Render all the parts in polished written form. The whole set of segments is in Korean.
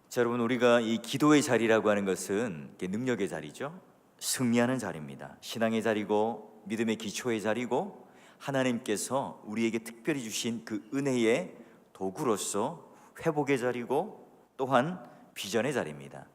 자, 여러분, 우리가 이 기도의 자리라고 하는 것은 능력의 자리죠. 승리하는 자리입니다. 신앙의 자리고 믿음의 기초의 자리고 하나님께서 우리에게 특별히 주신 그 은혜의 도구로서 회복의 자리고 또한 비전의 자리입니다.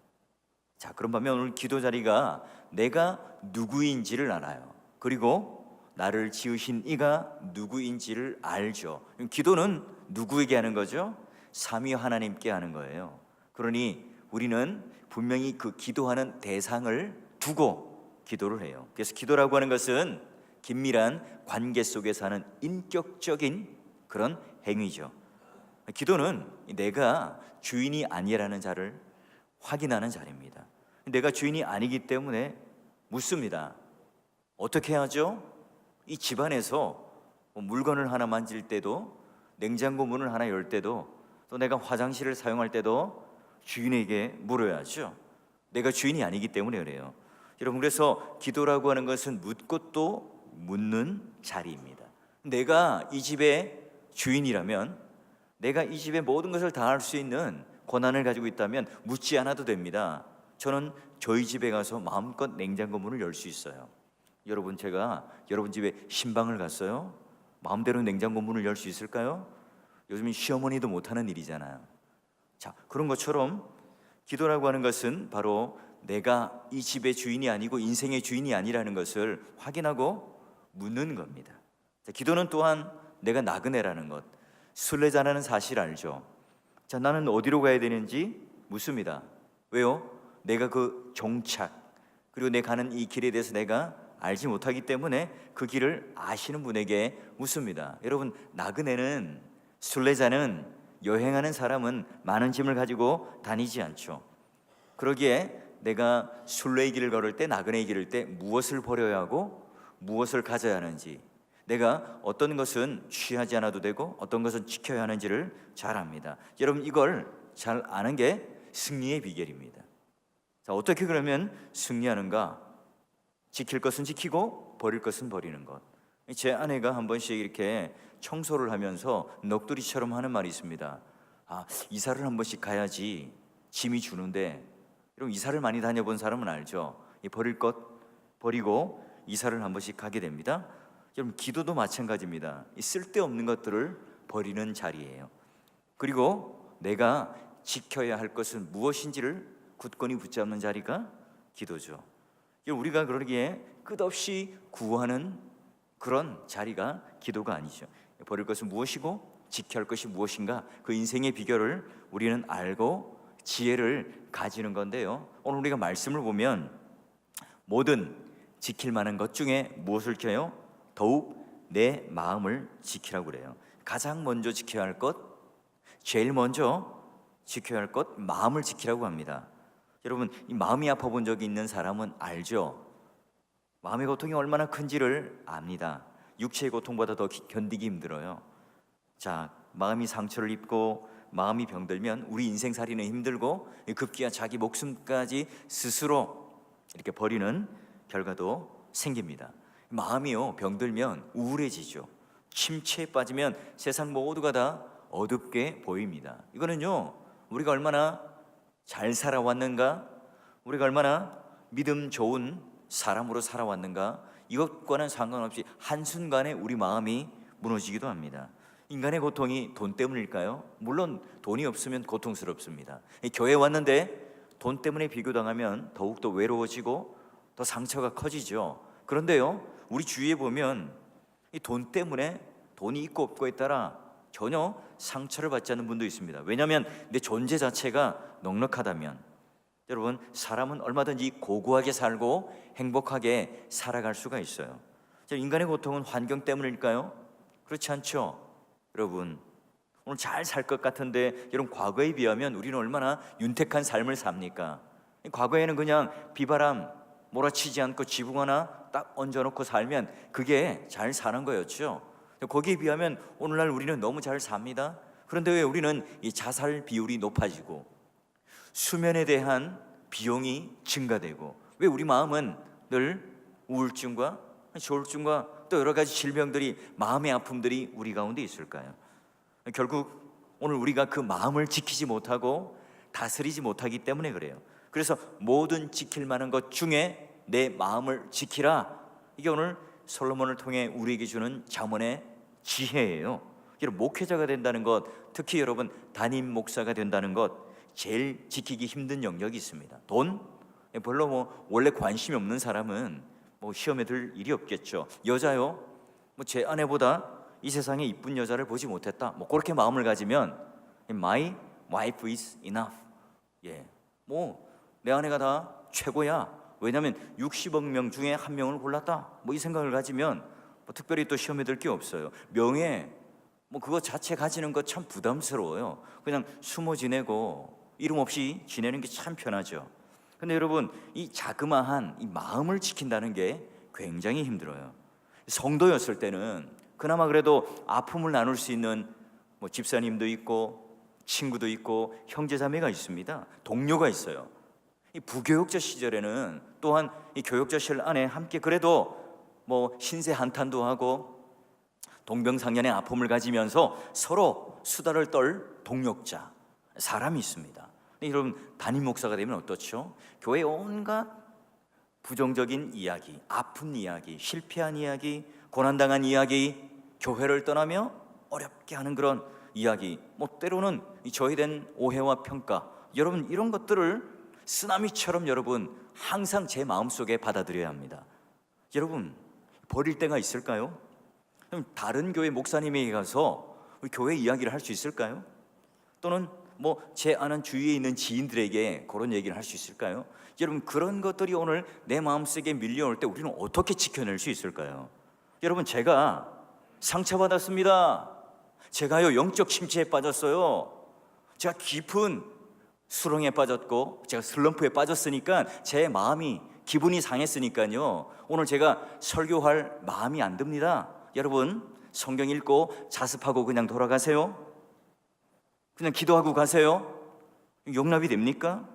자, 그럼 보면 오늘 기도 자리가 내가 누구인지를 알아요. 그리고 나를 지으신 이가 누구인지를 알죠. 기도는 누구에게 하는 거죠? 삼위 하나님께 하는 거예요. 그러니 우리는 분명히 그 기도하는 대상을 두고 기도를 해요. 그래서 기도라고 하는 것은 긴밀한 관계 속에서 하는 인격적인 그런 행위죠. 기도는 내가 주인이 아니라는 자를 확인하는 자리입니다. 내가 주인이 아니기 때문에 묻습니다. 어떻게 하죠? 이 집안에서 물건을 하나 만질 때도, 냉장고 문을 하나 열 때도, 또 내가 화장실을 사용할 때도 주인에게 물어야죠. 내가 주인이 아니기 때문에 그래요. 여러분, 그래서 기도라고 하는 것은 묻고 또 묻는 자리입니다. 내가 이 집의 주인이라면, 내가 이 집의 모든 것을 다 할 수 있는 권한을 가지고 있다면 묻지 않아도 됩니다. 저는 저희 집에 가서 마음껏 냉장고 문을 열 수 있어요. 여러분, 제가 여러분 집에 신방을 갔어요. 마음대로 냉장고 문을 열 수 있을까요? 요즘은 시어머니도 못하는 일이잖아요. 자, 그런 것처럼 기도라고 하는 것은 바로 내가 이 집의 주인이 아니고 인생의 주인이 아니라는 것을 확인하고 묻는 겁니다. 자, 기도는 또한 내가 나그네라는 것, 순례자라는 사실 알죠? 자, 나는 어디로 가야 되는지 묻습니다. 왜요? 내가 그 종착, 그리고 내 가는 이 길에 대해서 내가 알지 못하기 때문에 그 길을 아시는 분에게 묻습니다. 여러분, 나그네는, 순례자는, 여행하는 사람은 많은 짐을 가지고 다니지 않죠. 그러기에 내가 순례의 길을 걸을 때, 나그네의 길을 때 무엇을 버려야 하고 무엇을 가져야 하는지, 내가 어떤 것은 취하지 않아도 되고 어떤 것은 지켜야 하는지를 잘 압니다. 여러분, 이걸 잘 아는 게 승리의 비결입니다. 자, 어떻게 그러면 승리하는가? 지킬 것은 지키고 버릴 것은 버리는 것. 제 아내가 한 번씩 이렇게 청소를 하면서 넋두리처럼 하는 말이 있습니다. 이사를 한 번씩 가야지 짐이 주는데, 여러분, 이사를 많이 다녀본 사람은 알죠? 버릴 것 버리고 이사를 한 번씩 가게 됩니다. 여러분, 기도도 마찬가지입니다. 이 쓸데없는 것들을 버리는 자리예요. 그리고 내가 지켜야 할 것은 무엇인지를 굳건히 붙잡는 자리가 기도죠. 우리가 그러기에 끝없이 구하는 그런 자리가 기도가 아니죠. 버릴 것은 무엇이고 지켜야 할 것이 무엇인가, 그 인생의 비결을 우리는 알고 지혜를 가지는 건데요, 오늘 우리가 말씀을 보면 모든 지킬 만한 것 중에 무엇을 지켜요? 더욱 내 마음을 지키라고 그래요. 가장 먼저 지켜야 할 것, 제일 먼저 지켜야 할 것, 마음을 지키라고 합니다. 여러분, 이 마음이 아파 본 적이 있는 사람은 알죠? 마음의 고통이 얼마나 큰지를 압니다. 육체의 고통보다 더 견디기 힘들어요. 자, 마음이 상처를 입고 마음이 병들면 우리 인생살이는 힘들고 급기야 자기 목숨까지 스스로 이렇게 버리는 결과도 생깁니다. 마음이요, 병들면 우울해지죠. 침체에 빠지면 세상 모두가 다 어둡게 보입니다. 이거는요, 우리가 얼마나 잘 살아왔는가, 우리가 얼마나 믿음 좋은 사람으로 살아왔는가, 이것과는 상관없이 한순간에 우리 마음이 무너지기도 합니다. 인간의 고통이 돈 때문일까요? 물론 돈이 없으면 고통스럽습니다. 교회에 왔는데 돈 때문에 비교당하면 더욱더 외로워지고 더 상처가 커지죠. 그런데요, 우리 주위에 보면 이 돈 때문에, 돈이 있고 없고에 따라 전혀 상처를 받지 않는 분도 있습니다. 왜냐하면 내 존재 자체가 넉넉하다면. 여러분, 사람은 얼마든지 고고하게 살고 행복하게 살아갈 수가 있어요. 인간의 고통은 환경 때문일까요? 그렇지 않죠. 여러분, 오늘 잘 살 것 같은데, 여러분, 과거에 비하면 우리는 얼마나 윤택한 삶을 삽니까? 과거에는 그냥 비바람 몰아치지 않고 지붕 하나 딱 얹어놓고 살면 그게 잘 사는 거였죠. 거기에 비하면 오늘날 우리는 너무 잘 삽니다. 그런데 왜 우리는 이 자살 비율이 높아지고 수면에 대한 비용이 증가되고, 왜 우리 마음은 늘 우울증과 조울증과 또 여러 가지 질병들이, 마음의 아픔들이 우리 가운데 있을까요? 결국 오늘 우리가 그 마음을 지키지 못하고 다스리지 못하기 때문에 그래요. 그래서 모든 지킬 만한 것 중에 내 마음을 지키라. 이게 오늘 솔로몬을 통해 우리에게 주는 잠언의 지혜예요. 여러분, 목회자가 된다는 것, 특히 여러분 담임 목사가 된다는 것, 제일 지키기 힘든 영역이 있습니다. 돈? 별로 원래 관심이 없는 사람은 시험에 들 일이 없겠죠. 여자요? 제 아내보다 이 세상에 이쁜 여자를 보지 못했다. 그렇게 마음을 가지면 My wife is enough. 내 아내가 다 최고야. 왜냐하면 60억 명 중에 한 명을 골랐다. 이 생각을 가지면 특별히 또 시험에 들 게 없어요. 명예, 그거 자체 가지는 거 참 부담스러워요. 그냥 숨어 지내고 이름 없이 지내는 게 참 편하죠. 근데 여러분, 이 자그마한 이 마음을 지킨다는 게 굉장히 힘들어요. 성도였을 때는 그나마 그래도 아픔을 나눌 수 있는 집사님도 있고 친구도 있고 형제자매가 있습니다. 동료가 있어요. 이 부교육자 시절에는 또한 이 교육자실 안에 함께 그래도 신세 한탄도 하고 동병상련의 아픔을 가지면서 서로 수다를 떨 동역자, 사람이 있습니다. 여러분, 담임 목사가 되면 어떻죠? 교회 온갖 부정적인 이야기, 아픈 이야기, 실패한 이야기, 고난당한 이야기, 교회를 떠나며 어렵게 하는 그런 이야기, 때로는 저해된 오해와 평가, 여러분 이런 것들을 쓰나미처럼 여러분 항상 제 마음속에 받아들여야 합니다. 여러분, 버릴 때가 있을까요? 다른 교회 목사님에게 가서 교회 이야기를 할 수 있을까요? 또는 제 아는 주위에 있는 지인들에게 그런 얘기를 할 수 있을까요? 여러분, 그런 것들이 오늘 내 마음속에 밀려올 때 우리는 어떻게 지켜낼 수 있을까요? 여러분, 제가 상처받았습니다. 제가요 영적 침체에 빠졌어요. 제가 깊은 수렁에 빠졌고 제가 슬럼프에 빠졌으니까 제 마음이 기분이 상했으니까요 오늘 제가 설교할 마음이 안 듭니다. 여러분, 성경 읽고 자습하고 그냥 돌아가세요? 그냥 기도하고 가세요? 용납이 됩니까?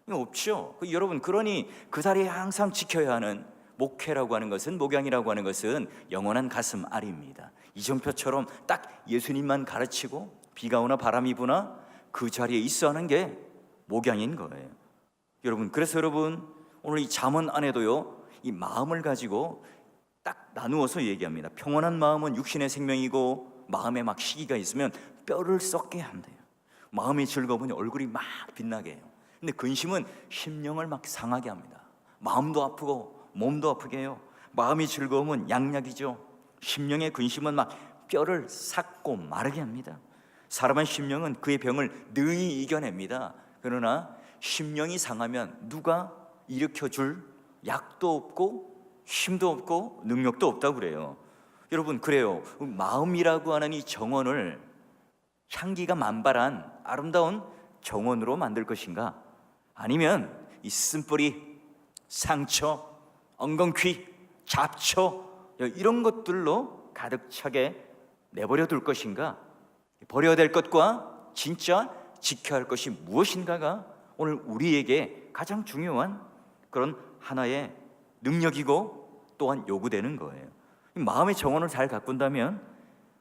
없죠. 여러분, 그러니 그 자리에 항상 지켜야 하는 목회라고 하는 것은, 목양이라고 하는 것은 영원한 가슴 앓입니다. 이정표처럼 딱 예수님만 가르치고 비가 오나 바람이 부나 그 자리에 있어 하는 게 목양인 거예요. 여러분, 그래서 여러분 오늘 이 잠언 안에도요 이 마음을 가지고 딱 나누어서 얘기합니다. 평온한 마음은 육신의 생명이고 마음에 막 시기가 있으면 뼈를 썩게 한대요. 마음이 즐거우면 얼굴이 막 빛나게 해요. 근데 근심은 심령을 막 상하게 합니다. 마음도 아프고 몸도 아프게 해요. 마음이 즐거우면 양약이죠. 심령의 근심은 막 뼈를 삭고 마르게 합니다. 사람의 심령은 그의 병을 능히 이겨냅니다. 그러나 심령이 상하면 누가 일으켜줄 약도 없고 힘도 없고 능력도 없다고 그래요. 여러분, 그래요. 마음이라고 하는 이 정원을 향기가 만발한 아름다운 정원으로 만들 것인가? 아니면 이 쓴뿌리, 상처, 엉겅퀴, 잡초 이런 것들로 가득 차게 내버려 둘 것인가? 버려야 될 것과 진짜 지켜야 할 것이 무엇인가가 오늘 우리에게 가장 중요한 그런 하나의 능력이고 또한 요구되는 거예요. 마음의 정원을 잘 가꾼다면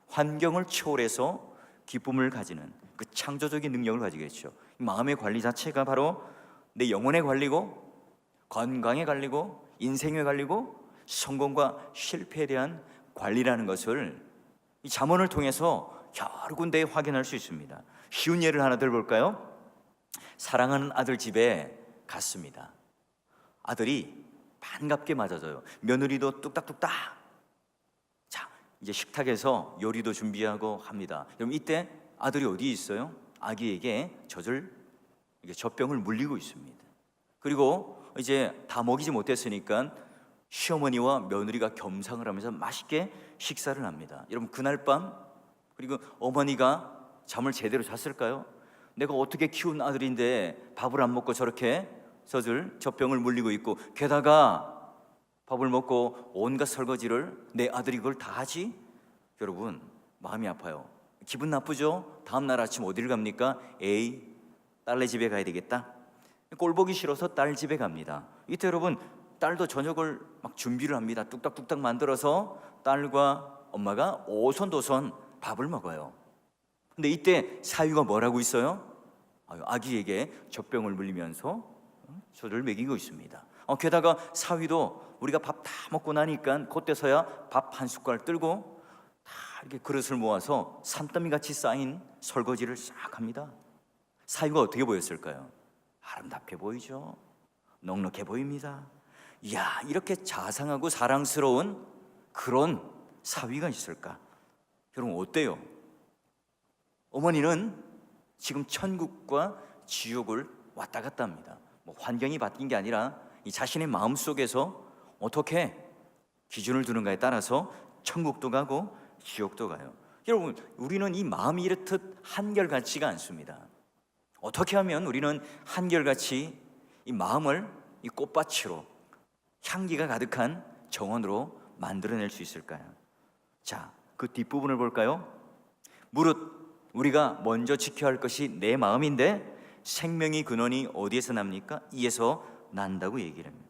환경을 초월해서 기쁨을 가지는 그 창조적인 능력을 가지겠죠. 마음의 관리 자체가 바로 내 영혼의 관리고 건강의 관리고 인생의 관리고 성공과 실패에 대한 관리라는 것을 이 잠언을 통해서 여러 군데에 확인할 수 있습니다. 쉬운 예를 하나 들어볼까요? 사랑하는 아들 집에 갔습니다. 아들이 반갑게 맞아줘요. 며느리도 뚝딱뚝딱. 자, 이제 식탁에서 요리도 준비하고 합니다. 그럼 이때 아들이 어디에 있어요? 아기에게 젖병을 물리고 있습니다. 그리고 이제 다 먹이지 못했으니까 시어머니와 며느리가 겸상을 하면서 맛있게 식사를 합니다. 여러분, 그날 밤 그리고 어머니가 잠을 제대로 잤을까요? 내가 어떻게 키운 아들인데 밥을 안 먹고 저렇게 젖병을 물리고 있고, 게다가 밥을 먹고 온갖 설거지를 내 아들이 그걸 다 하지? 여러분, 마음이 아파요. 기분 나쁘죠? 다음 날 아침 어디를 갑니까? 에이, 딸네 집에 가야 되겠다. 꼴 보기 싫어서 딸 집에 갑니다. 이때 여러분, 딸도 저녁을 막 준비를 합니다. 뚝딱뚝딱 만들어서 딸과 엄마가 오손도손 밥을 먹어요. 근데 이때 사위가 뭐라고 있어요? 아기에게 젖병을 물리면서 저를 먹이고 있습니다. 게다가 사위도 우리가 밥 다 먹고 나니까 그때서야 밥 한 숟갈 들고 다 이렇게 그릇을 모아서 산더미 같이 쌓인 설거지를 싹 합니다. 사위가 어떻게 보였을까요? 아름답게 보이죠. 넉넉해 보입니다. 이야, 이렇게 자상하고 사랑스러운 그런 사위가 있을까? 여러분 어때요? 어머니는 지금 천국과 지옥을 왔다 갔다 합니다. 환경이 바뀐 게 아니라 이 자신의 마음속에서 어떻게 기준을 두는가에 따라서 천국도 가고 지옥도 가요. 여러분, 우리는 이 마음이 이렇듯 한결같지가 않습니다. 어떻게 하면 우리는 한결같이 이 마음을 이 꽃밭으로 향기가 가득한 정원으로 만들어낼 수 있을까요? 자, 그 뒷부분을 볼까요? 무릇 우리가 먼저 지켜야 할 것이 내 마음인데 생명의 근원이 어디에서 납니까? 이에서 난다고 얘기를 합니다.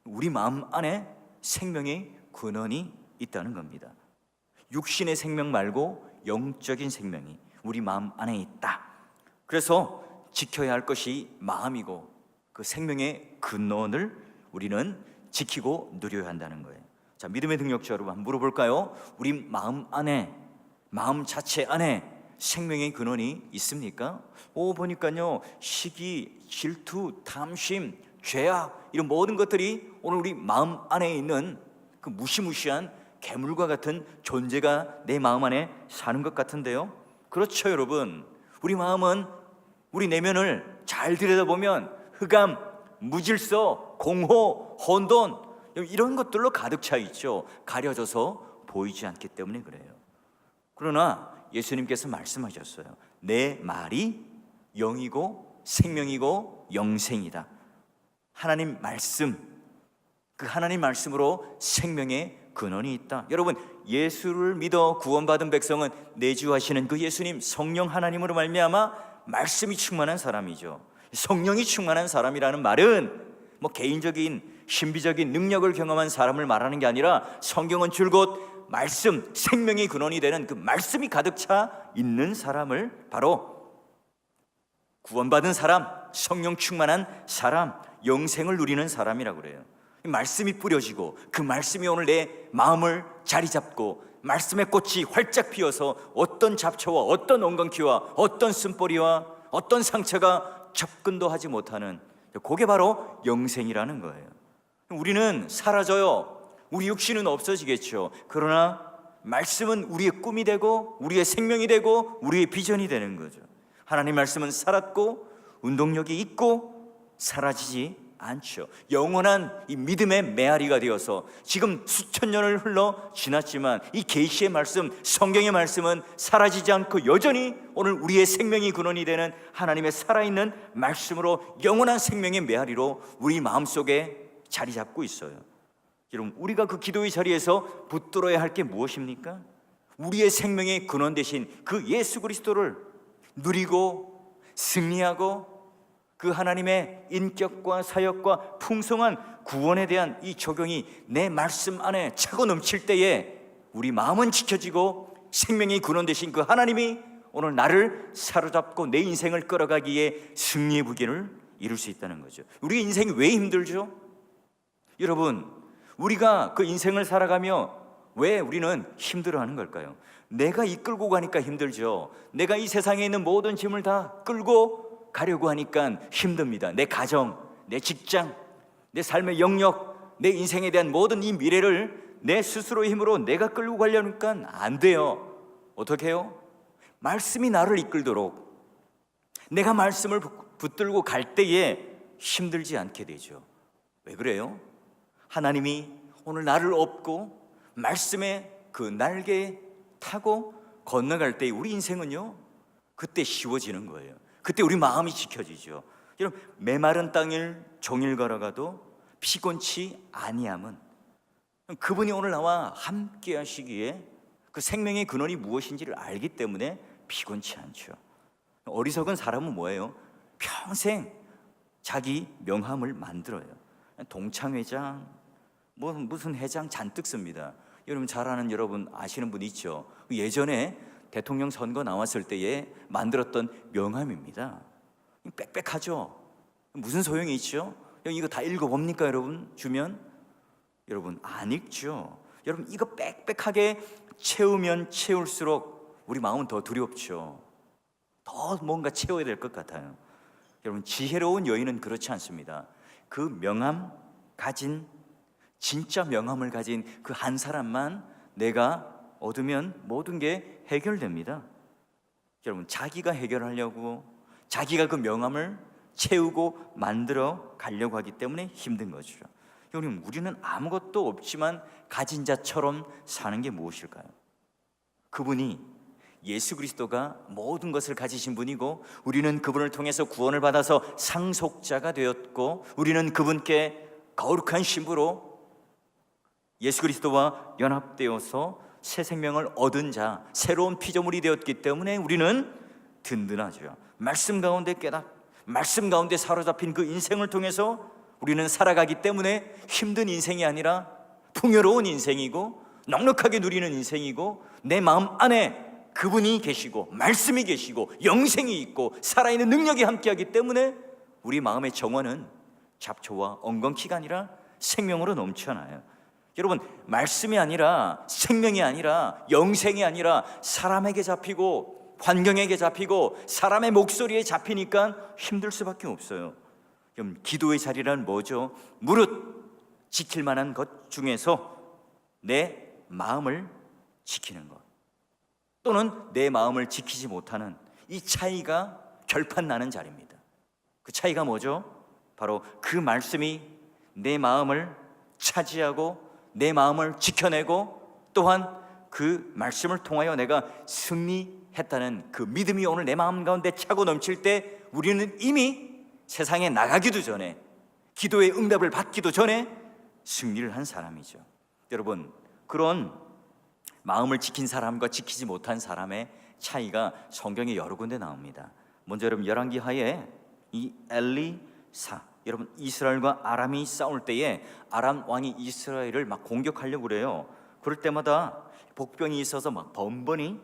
우리 마음 안에 생명의 근원이 있다는 겁니다. 육신의 생명 말고 영적인 생명이 우리 마음 안에 있다. 그래서 지켜야 할 것이 마음이고 그 생명의 근원을 우리는 지키고 누려야 한다는 거예요. 자, 믿음의 능력자 여러분 한번 물어볼까요? 우리 마음 안에, 마음 자체 안에 생명의 근원이 있습니까? 보니까요, 시기, 질투, 탐심, 죄악, 이런 모든 것들이 오늘 우리 마음 안에 있는 그 무시무시한 괴물과 같은 존재가 내 마음 안에 사는 것 같은데요. 그렇죠, 여러분. 우리 마음은 우리 내면을 잘 들여다보면 흑암, 무질서, 공허, 혼돈 이런 것들로 가득 차 있죠. 가려져서 보이지 않기 때문에 그래요. 그러나 예수님께서 말씀하셨어요. 내 말이 영이고 생명이고 영생이다. 하나님 말씀, 그 하나님 말씀으로 생명의 근원이 있다. 여러분, 예수를 믿어 구원받은 백성은 내주하시는 그 예수님 성령 하나님으로 말미암아 말씀이 충만한 사람이죠. 성령이 충만한 사람이라는 말은 개인적인 신비적인 능력을 경험한 사람을 말하는 게 아니라 성경은 줄곧 말씀, 생명의 근원이 되는 그 말씀이 가득 차 있는 사람을 바로 구원받은 사람, 성령 충만한 사람, 영생을 누리는 사람이라고 그래요. 말씀이 뿌려지고 그 말씀이 오늘 내 마음을 자리 잡고 말씀의 꽃이 활짝 피어서 어떤 잡초와 어떤 엉겅퀴와 어떤 쓴뿌리와 어떤 상처가 접근도 하지 못하는, 그게 바로 영생이라는 거예요. 우리는 사라져요. 우리 육신은 없어지겠죠. 그러나 말씀은 우리의 꿈이 되고 우리의 생명이 되고 우리의 비전이 되는 거죠. 하나님 말씀은 살았고 운동력이 있고 사라지지 않죠. 영원한 이 믿음의 메아리가 되어서 지금 수천 년을 흘러 지났지만 이 계시의 말씀, 성경의 말씀은 사라지지 않고 여전히 오늘 우리의 생명이 근원이 되는 하나님의 살아있는 말씀으로 영원한 생명의 메아리로 우리 마음속에 자리 잡고 있어요. 여러분, 우리가 그 기도의 자리에서 붙들어야 할 게 무엇입니까? 우리의 생명의 근원 되신 그 예수 그리스도를 누리고 승리하고 그 하나님의 인격과 사역과 풍성한 구원에 대한 이 적용이 내 말씀 안에 차고 넘칠 때에 우리 마음은 지켜지고 생명의 근원 되신 그 하나님이 오늘 나를 사로잡고 내 인생을 끌어가기에 승리의 부귀를 이룰 수 있다는 거죠. 우리 인생이 왜 힘들죠? 여러분, 우리가 그 인생을 살아가며 왜 우리는 힘들어하는 걸까요? 내가 이끌고 가니까 힘들죠. 내가 이 세상에 있는 모든 짐을 다 끌고 가려고 하니까 힘듭니다. 내 가정, 내 직장, 내 삶의 영역, 내 인생에 대한 모든 이 미래를 내 스스로의 힘으로 내가 끌고 가려니까 안 돼요. 어떻게 해요? 말씀이 나를 이끌도록 내가 말씀을 붙들고 갈 때에 힘들지 않게 되죠. 왜 그래요? 하나님이 오늘 나를 업고 말씀의 그 날개에 타고 건너갈 때 우리 인생은요, 그때 쉬워지는 거예요. 그때 우리 마음이 지켜지죠. 여러분, 메마른 땅을 종일 걸어가도 피곤치 아니함은 그분이 오늘 나와 함께 하시기에 그 생명의 근원이 무엇인지를 알기 때문에 피곤치 않죠. 어리석은 사람은 뭐예요? 평생 자기 명함을 만들어요. 동창회장, 무슨 회장 잔뜩 씁니다. 여러분 잘 아는, 여러분 아시는 분 있죠? 예전에 대통령 선거 나왔을 때에 만들었던 명함입니다. 빽빽하죠. 무슨 소용이 있죠? 이거 다 읽어봅니까 여러분? 주면 여러분 안 읽죠. 여러분 이거 빽빽하게 채우면 채울수록 우리 마음은 더 두렵죠. 더 뭔가 채워야 될 것 같아요. 여러분 지혜로운 여인은 그렇지 않습니다. 그 명함 가진, 진짜 명함을 가진 그 한 사람만 내가 얻으면 모든 게 해결됩니다. 여러분 자기가 해결하려고, 자기가 그 명함을 채우고 만들어 가려고 하기 때문에 힘든 거죠. 여러분 우리는 아무것도 없지만 가진 자처럼 사는 게 무엇일까요? 그분이 예수 그리스도가 모든 것을 가지신 분이고, 우리는 그분을 통해서 구원을 받아서 상속자가 되었고, 우리는 그분께 거룩한 신부로 예수 그리스도와 연합되어서 새 생명을 얻은 자, 새로운 피조물이 되었기 때문에 우리는 든든하죠. 말씀 가운데 말씀 가운데 사로잡힌 그 인생을 통해서 우리는 살아가기 때문에 힘든 인생이 아니라 풍요로운 인생이고 넉넉하게 누리는 인생이고, 내 마음 안에 그분이 계시고 말씀이 계시고 영생이 있고 살아있는 능력이 함께하기 때문에 우리 마음의 정원은 잡초와 엉겅퀴가 아니라 생명으로 넘쳐나요. 여러분 말씀이 아니라, 생명이 아니라, 영생이 아니라 사람에게 잡히고 환경에게 잡히고 사람의 목소리에 잡히니까 힘들 수밖에 없어요. 그럼 기도의 자리란 뭐죠? 무릇 지킬 만한 것 중에서 내 마음을 지키는 것, 또는 내 마음을 지키지 못하는 이 차이가 결판 나는 자리입니다. 그 차이가 뭐죠? 바로 그 말씀이 내 마음을 차지하고 내 마음을 지켜내고, 또한 그 말씀을 통하여 내가 승리했다는 그 믿음이 오늘 내 마음 가운데 차고 넘칠 때, 우리는 이미 세상에 나가기도 전에, 기도의 응답을 받기도 전에 승리를 한 사람이죠. 여러분 그런 마음을 지킨 사람과 지키지 못한 사람의 차이가 성경에 여러 군데 나옵니다. 먼저 여러분 열왕기 하에 이 엘리사, 여러분 이스라엘과 아람이 싸울 때에 아람 왕이 이스라엘을 막 공격하려고 그래요. 그럴 때마다 복병이 있어서 막 번번이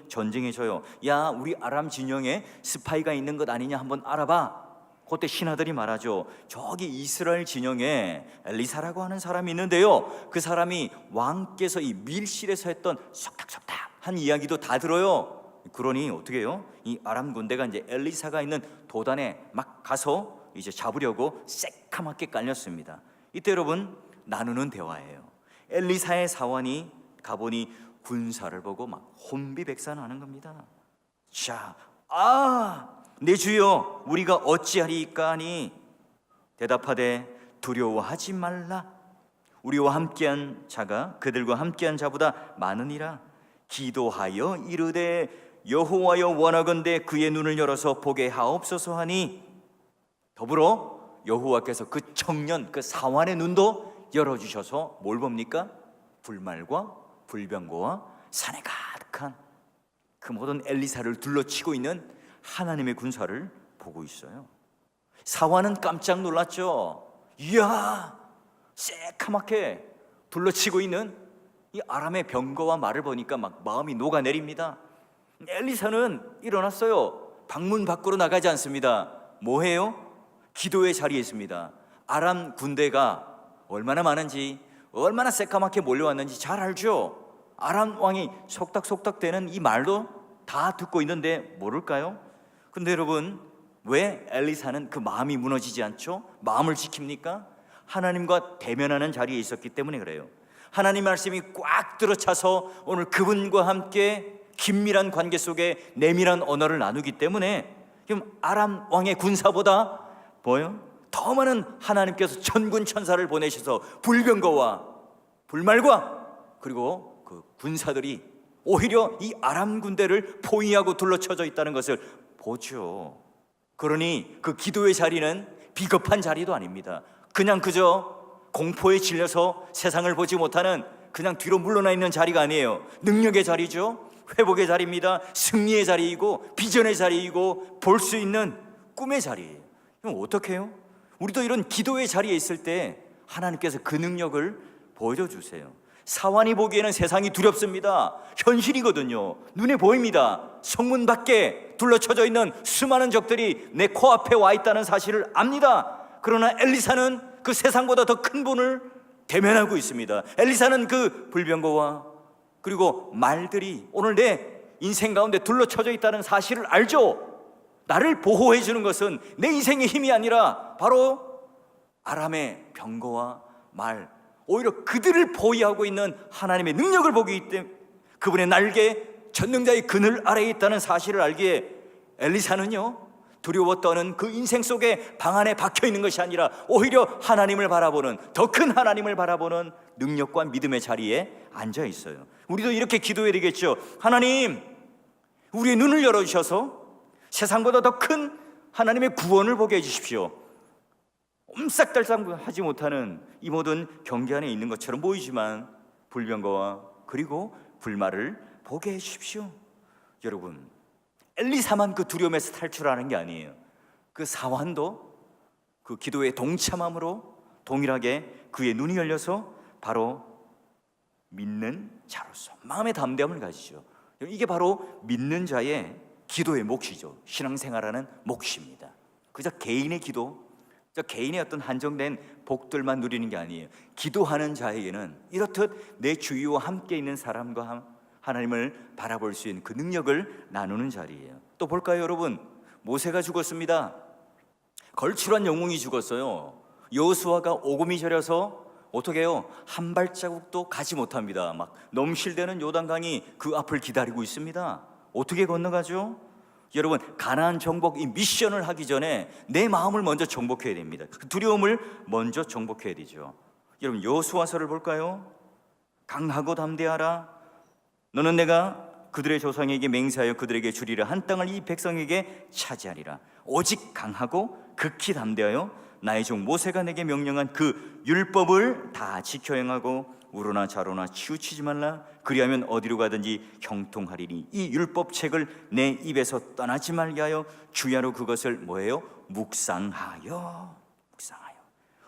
전쟁해줘요. 야, 우리 아람 진영에 스파이가 있는 것 아니냐 한번 알아봐. 그때 신하들이 말하죠. 저기 이스라엘 진영에 엘리사라고 하는 사람이 있는데요, 그 사람이 왕께서 이 밀실에서 했던 속닥속닥한 이야기도 다 들어요. 그러니 어떻게 해요? 이 아람 군대가 이제 엘리사가 있는 도단에 막 가서 이제 잡으려고 새카맣게 깔렸습니다. 이때 여러분 나누는 대화예요. 엘리사의 사원이 가보니 군사를 보고 막 혼비백산하는 겁니다. 자, 내 주여, 우리가 어찌하리이까 하니 대답하되 두려워하지 말라. 우리와 함께한 자가 그들과 함께한 자보다 많으니라. 기도하여 이르되 여호와여 원하건대 그의 눈을 열어서 보게 하옵소서 하니, 더불어 여호와께서 그 청년, 그 사환의 눈도 열어주셔서 뭘 봅니까? 불말과 불병거와 산에 가득한 그 모든 엘리사를 둘러치고 있는 하나님의 군사를 보고 있어요. 사환은 깜짝 놀랐죠. 이야, 새카맣게 둘러치고 있는 이 아람의 병거와 말을 보니까 막 마음이 녹아내립니다. 엘리사는 일어났어요. 방문 밖으로 나가지 않습니다. 뭐해요? 기도의 자리에 있습니다. 아람 군대가 얼마나 많은지, 얼마나 새까맣게 몰려왔는지 잘 알죠. 아람 왕이 속닥속닥 대는 이 말도 다 듣고 있는데 모를까요? 근데 여러분 왜 엘리사는 그 마음이 무너지지 않죠? 마음을 지킵니까? 하나님과 대면하는 자리에 있었기 때문에 그래요. 하나님 말씀이 꽉 들어차서 오늘 그분과 함께 긴밀한 관계 속에 내밀한 언어를 나누기 때문에 지금 아람 왕의 군사보다 뭐요? 더 많은 하나님께서 천군 천사를 보내셔서 불병거와 불말과 그리고 그 군사들이 오히려 이 아람 군대를 포위하고 둘러쳐져 있다는 것을 보죠. 그러니 그 기도의 자리는 비겁한 자리도 아닙니다. 그냥 그저 공포에 질려서 세상을 보지 못하는 그냥 뒤로 물러나 있는 자리가 아니에요. 능력의 자리죠. 회복의 자리입니다. 승리의 자리이고 비전의 자리이고 볼 수 있는 꿈의 자리예요. 그럼 어떻게 해요? 우리도 이런 기도의 자리에 있을 때 하나님께서 그 능력을 보여주세요. 사환이 보기에는 세상이 두렵습니다. 현실이거든요. 눈에 보입니다. 성문 밖에 둘러쳐져 있는 수많은 적들이 내 코앞에 와 있다는 사실을 압니다. 그러나 엘리사는 그 세상보다 더 큰 분을 대면하고 있습니다. 엘리사는 그 불병거와 그리고 말들이 오늘 내 인생 가운데 둘러쳐져 있다는 사실을 알죠. 나를 보호해 주는 것은 내 인생의 힘이 아니라 바로 아람의 병거와 말, 오히려 그들을 보위하고 있는 하나님의 능력을 보기 때문에 그분의 날개, 전능자의 그늘 아래에 있다는 사실을 알기에 엘리사는요, 두려워 떠는 그 인생 속에 방 안에 박혀 있는 것이 아니라 오히려 하나님을 바라보는, 더 큰 하나님을 바라보는 능력과 믿음의 자리에 앉아 있어요. 우리도 이렇게 기도해야 되겠죠. 하나님, 우리의 눈을 열어주셔서 세상보다 더 큰 하나님의 구원을 보게 해주십시오. 옴싹달싹하지 못하는 이 모든 경계 안에 있는 것처럼 보이지만 불병거와 그리고 불말을 보게 해주십시오. 여러분, 엘리사만 그 두려움에서 탈출하는 게 아니에요. 그 사환도 그 기도에 동참함으로 동일하게 그의 눈이 열려서 바로 믿는 자로서 마음의 담대함을 가지죠. 이게 바로 믿는 자의 기도의 몫이죠. 신앙생활하는 몫입니다. 그저 개인의 기도, 저 개인의 어떤 한정된 복들만 누리는 게 아니에요. 기도하는 자에게는 이렇듯 내 주위와 함께 있는 사람과 하나님을 바라볼 수 있는 그 능력을 나누는 자리예요. 또 볼까요, 여러분? 모세가 죽었습니다. 걸출한 영웅이 죽었어요. 여호수아가 오금이 저려서 어떻게 해요? 한 발자국도 가지 못합니다. 막 넘실대는 요단강이 그 앞을 기다리고 있습니다. 어떻게 건너가죠? 여러분, 가나안 정복 이 미션을 하기 전에 내 마음을 먼저 정복해야 됩니다. 그 두려움을 먼저 정복해야 되죠. 여러분, 여호수아서를 볼까요? 강하고 담대하라. 너는 내가 그들의 조상에게 맹세하여 그들에게 주리라 한 땅을 이 백성에게 차지하리라. 오직 강하고 극히 담대하여 나의 종 모세가 내게 명령한 그 율법을 다 지켜 행하고 우로나 좌로나 치우치지 말라. 그리하면 어디로 가든지 형통하리니 이 율법책을 내 입에서 떠나지 말게 하여 주야로 그것을 뭐예요? 묵상하여.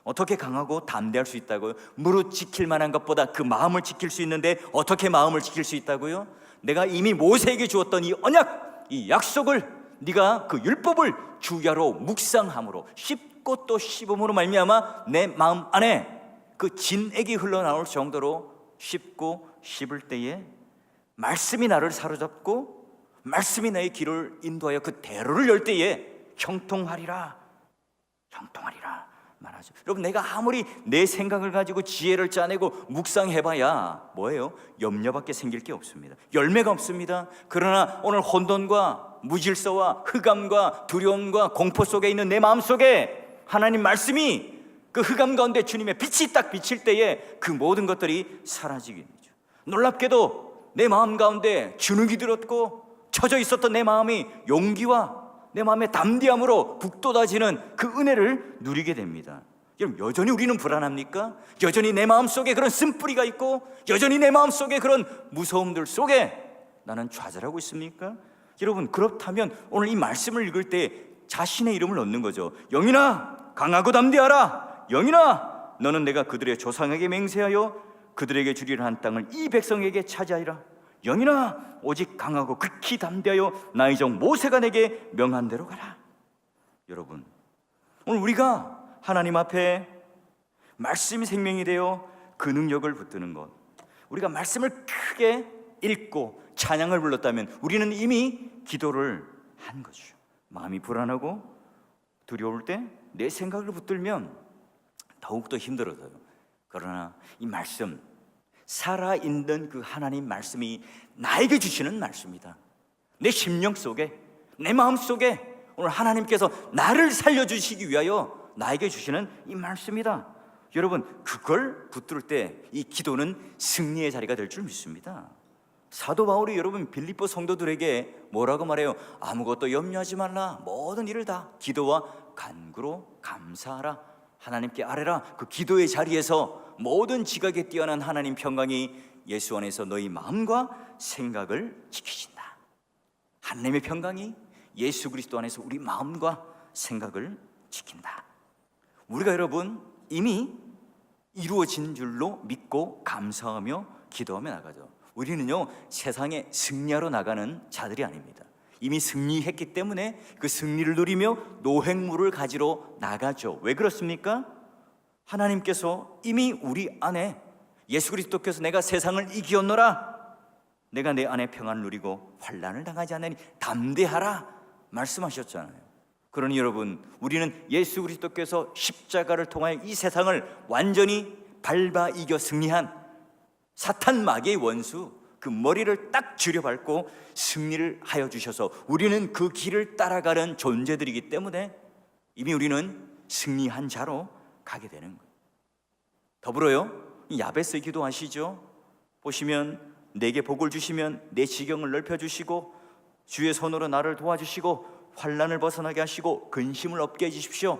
어떻게 강하고 담대할 수 있다고요? 무릇 지킬 만한 것보다 그 마음을 지킬 수 있는데 어떻게 마음을 지킬 수 있다고요? 내가 이미 모세에게 주었던 이 언약, 이 약속을 네가 그 율법을 주야로 묵상함으로 쉽고 또 씹음으로 말미암아 내 마음 안에 그 진액이 흘러나올 정도로 씹고 씹을 때에 말씀이 나를 사로잡고 말씀이 나의 길을 인도하여 그 대로를 열 때에 형통하리라 말하죠. 여러분, 내가 아무리 내 생각을 가지고 지혜를 짜내고 묵상해봐야 뭐예요? 염려밖에 생길 게 없습니다. 열매가 없습니다. 그러나 오늘 혼돈과 무질서와 흑암과 두려움과 공포 속에 있는 내 마음속에 하나님 말씀이 그 흑암 가운데 주님의 빛이 딱 비칠 때에 그 모든 것들이 사라지게 되죠. 놀랍게도 내 마음 가운데 주눅이 들었고 처져 있었던 내 마음이 용기와 내 마음의 담대함으로 북돋아지는 그 은혜를 누리게 됩니다. 여러분, 여전히 우리는 불안합니까? 여전히 내 마음속에 그런 쓴뿌리가 있고 여전히 내 마음속에 그런 무서움들 속에 나는 좌절하고 있습니까? 여러분, 그렇다면 오늘 이 말씀을 읽을 때 자신의 이름을 넣는 거죠. 영인아, 강하고 담대하라. 영인아, 너는 내가 그들의 조상에게 맹세하여 그들에게 주리라 한 땅을 이 백성에게 차지하리라. 영인아, 오직 강하고 극히 담대하여 나의 종 모세가 내게 명한 대로 가라. 여러분, 오늘 우리가 하나님 앞에 말씀이 생명이 되어 그 능력을 붙드는 것, 우리가 말씀을 크게 읽고 찬양을 불렀다면 우리는 이미 기도를 한 거죠. 마음이 불안하고 두려울 때 내 생각을 붙들면 더욱더 힘들어져요. 그러나 이 말씀, 살아있는 그 하나님 말씀이 나에게 주시는 말씀이다. 내 심령 속에, 내 마음 속에 오늘 하나님께서 나를 살려주시기 위하여 나에게 주시는 이 말씀이다. 여러분, 그걸 붙들 때 이 기도는 승리의 자리가 될 줄 믿습니다. 사도 바울이 여러분 빌립보 성도들에게 뭐라고 말해요? 아무것도 염려하지 말라. 모든 일을 다 기도와 간구로 감사하라. 하나님께 아뢰라. 그 기도의 자리에서 모든 지각에 뛰어난 하나님 평강이 예수 안에서 너희 마음과 생각을 지키신다. 하나님의 평강이 예수 그리스도 안에서 우리 마음과 생각을 지킨다. 우리가 여러분 이미 이루어진 줄로 믿고 감사하며 기도하며 나가죠. 우리는요, 세상에 승리하러 나가는 자들이 아닙니다. 이미 승리했기 때문에 그 승리를 누리며 노획물을 가지러 나가죠. 왜 그렇습니까? 하나님께서 이미 우리 안에, 예수 그리스도께서 내가 세상을 이기었노라, 내가 내 안에 평안을 누리고 환난을 당하지 않으니 담대하라 말씀하셨잖아요. 그러니 여러분, 우리는 예수 그리스도께서 십자가를 통하여 이 세상을 완전히 밟아 이겨 승리한 사탄 마귀의 원수, 그 머리를 딱 줄여밟고 승리를 하여 주셔서 우리는 그 길을 따라가는 존재들이기 때문에 이미 우리는 승리한 자로 가게 되는 거예요. 더불어요, 야베스 기도하시죠. 보시면 내게 복을 주시면 내 지경을 넓혀주시고 주의 손으로 나를 도와주시고 환난을 벗어나게 하시고 근심을 없게 해주십시오.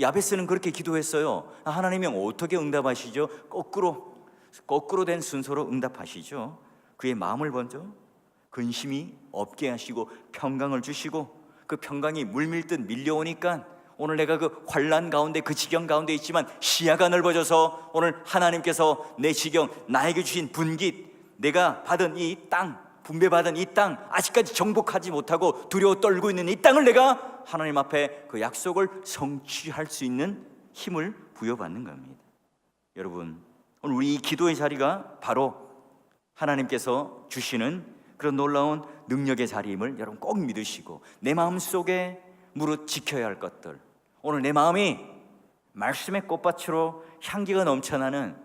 야베스는 그렇게 기도했어요. 하나님이 어떻게 응답하시죠? 거꾸로 된 순서로 응답하시죠. 그의 마음을 먼저 근심이 없게 하시고 평강을 주시고, 그 평강이 물밀듯 밀려오니까 오늘 내가 그 환난 가운데, 그 지경 가운데 있지만 시야가 넓어져서 오늘 하나님께서 내 지경, 나에게 주신 분깃, 내가 받은 이 땅, 분배받은 이 땅, 아직까지 정복하지 못하고 두려워 떨고 있는 이 땅을 내가 하나님 앞에 그 약속을 성취할 수 있는 힘을 부여받는 겁니다. 여러분, 오늘 우리 이 기도의 자리가 바로 하나님께서 주시는 그런 놀라운 능력의 자리임을 여러분 꼭 믿으시고, 내 마음속에 무릇 지켜야 할 것들, 오늘 내 마음이 말씀의 꽃밭으로 향기가 넘쳐나는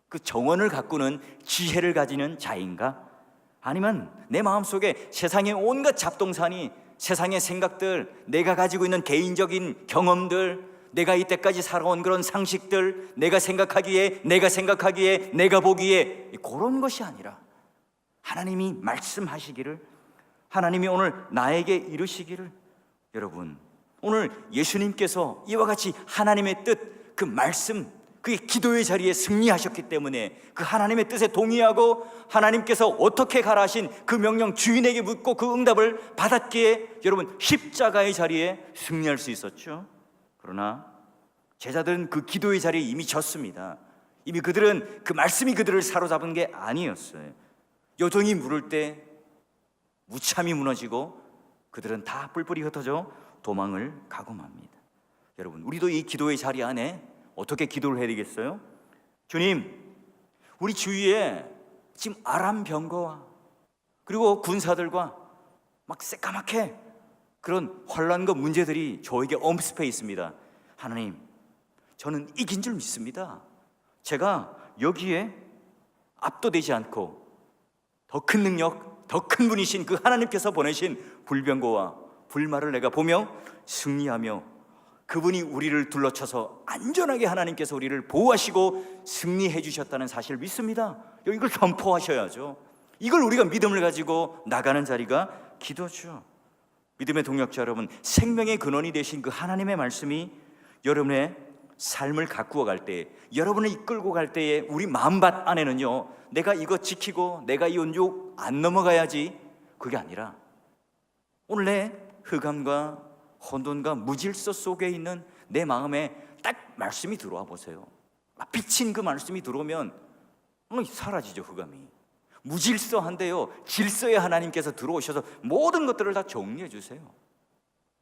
그 정원을 가꾸는 지혜를 가지는 자인가? 아니면 내 마음속에 세상의 온갖 잡동사니, 세상의 생각들, 내가 가지고 있는 개인적인 경험들, 내가 이때까지 살아온 그런 상식들, 내가 생각하기에, 내가 보기에 그런 것이 아니라 하나님이 말씀하시기를, 하나님이 오늘 나에게 이루시기를, 여러분, 오늘 예수님께서 이와 같이 하나님의 뜻, 그 말씀, 그게 기도의 자리에 승리하셨기 때문에 그 하나님의 뜻에 동의하고 하나님께서 어떻게 가라 하신 그 명령 주인에게 묻고 그 응답을 받았기에 여러분 십자가의 자리에 승리할 수 있었죠. 그러나 제자들은 그 기도의 자리에 이미 졌습니다. 이미 그들은 그 말씀이 그들을 사로잡은 게 아니었어요. 요정이 물을 때 무참히 무너지고 그들은 다 뿔뿔이 흩어져 도망을 가고 맙니다. 여러분, 우리도 이 기도의 자리 안에 어떻게 기도를 해야 되겠어요? 주님, 우리 주위에 지금 아람 병거와 그리고 군사들과 막 새까맣게 그런 혼란과 문제들이 저에게 엄습해 있습니다. 하나님, 저는 이긴 줄 믿습니다. 제가 여기에 압도되지 않고 더 큰 능력, 더 큰 분이신 그 하나님께서 보내신 불병거와 불말을 내가 보며 승리하며 그분이 우리를 둘러쳐서 안전하게 하나님께서 우리를 보호하시고 승리해 주셨다는 사실을 믿습니다. 이걸 선포하셔야죠. 이걸 우리가 믿음을 가지고 나가는 자리가 기도죠. 믿음의 동역자 여러분, 생명의 근원이 되신 그 하나님의 말씀이 여러분의 삶을 가꾸어 갈 때, 여러분을 이끌고 갈 때에 우리 마음밭 안에는요, 내가 이거 지키고 내가 이 온유 안 넘어가야지, 그게 아니라 오늘 내 흑암과 혼돈과 무질서 속에 있는 내 마음에 딱 말씀이 들어와 보세요. 비친 그 말씀이 들어오면 사라지죠. 흑암이 무질서한데요, 질서의 하나님께서 들어오셔서 모든 것들을 다 정리해 주세요.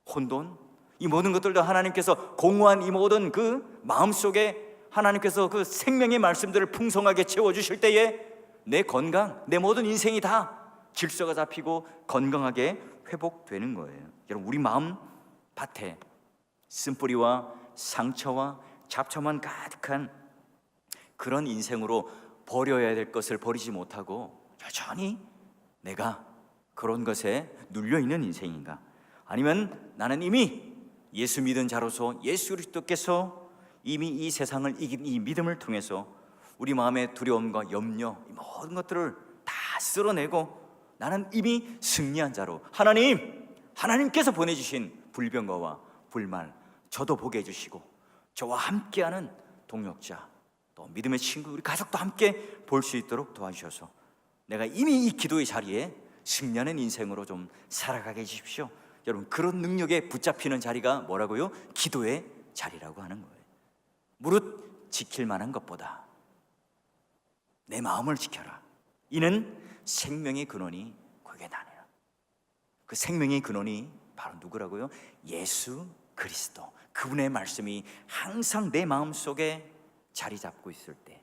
혼돈, 이 모든 것들도 하나님께서 공허한 이 모든 그 마음속에 하나님께서 그 생명의 말씀들을 풍성하게 채워주실 때에 내 건강, 내 모든 인생이 다 질서가 잡히고 건강하게 회복되는 거예요. 여러분, 우리 마음 밭에 쓴뿌리와 상처와 잡초만 가득한 그런 인생으로 버려야 될 것을 버리지 못하고 여전히 내가 그런 것에 눌려있는 인생인가? 아니면 나는 이미 예수 믿은 자로서 예수 그리스도께서 이미 이 세상을 이긴 이 믿음을 통해서 우리 마음의 두려움과 염려, 이 모든 것들을 다 쓸어내고 나는 이미 승리한 자로 하나님께서 보내주신 불병거와 불말 저도 보게 해주시고 저와 함께하는 동역자, 또 믿음의 친구, 우리 가족도 함께 볼 수 있도록 도와주셔서 내가 이미 이 기도의 자리에 승리하는 인생으로 좀 살아가게 해주십시오. 여러분, 그런 능력에 붙잡히는 자리가 뭐라고요? 기도의 자리라고 하는 거예요. 무릇 지킬 만한 것보다 내 마음을 지켜라. 이는 생명의 근원이 거기에 나네요. 그 생명의 근원이 바로 누구라고요? 예수 그리스도. 그분의 말씀이 항상 내 마음속에 자리 잡고 있을 때,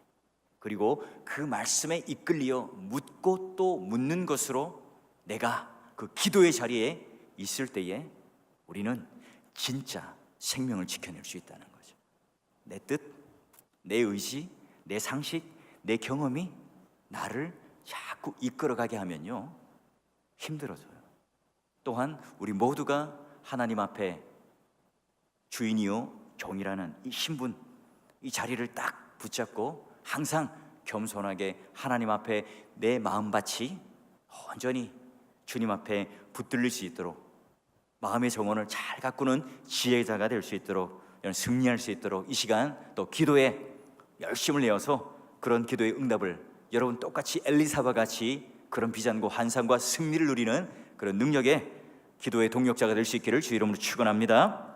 그리고 그 말씀에 이끌려 묻고 또 묻는 것으로 내가 그 기도의 자리에 있을 때에 우리는 진짜 생명을 지켜낼 수 있다는 거죠. 내 뜻, 내 의지, 내 상식, 내 경험이 나를 자꾸 이끌어가게 하면요, 힘들어져요. 또한 우리 모두가 하나님 앞에 주인이요 종이라는 이 신분, 이 자리를 딱 붙잡고 항상 겸손하게 하나님 앞에 내 마음밭이 온전히 주님 앞에 붙들릴 수 있도록, 마음의 정원을 잘 가꾸는 지혜자가 될 수 있도록, 승리할 수 있도록 이 시간 또 기도에 열심을 내어서 그런 기도의 응답을 여러분 똑같이 엘리사와 같이 그런 비전과 환상과 승리를 누리는 그런 능력의 기도의 동력자가 될 수 있기를 주 이름으로 축원합니다.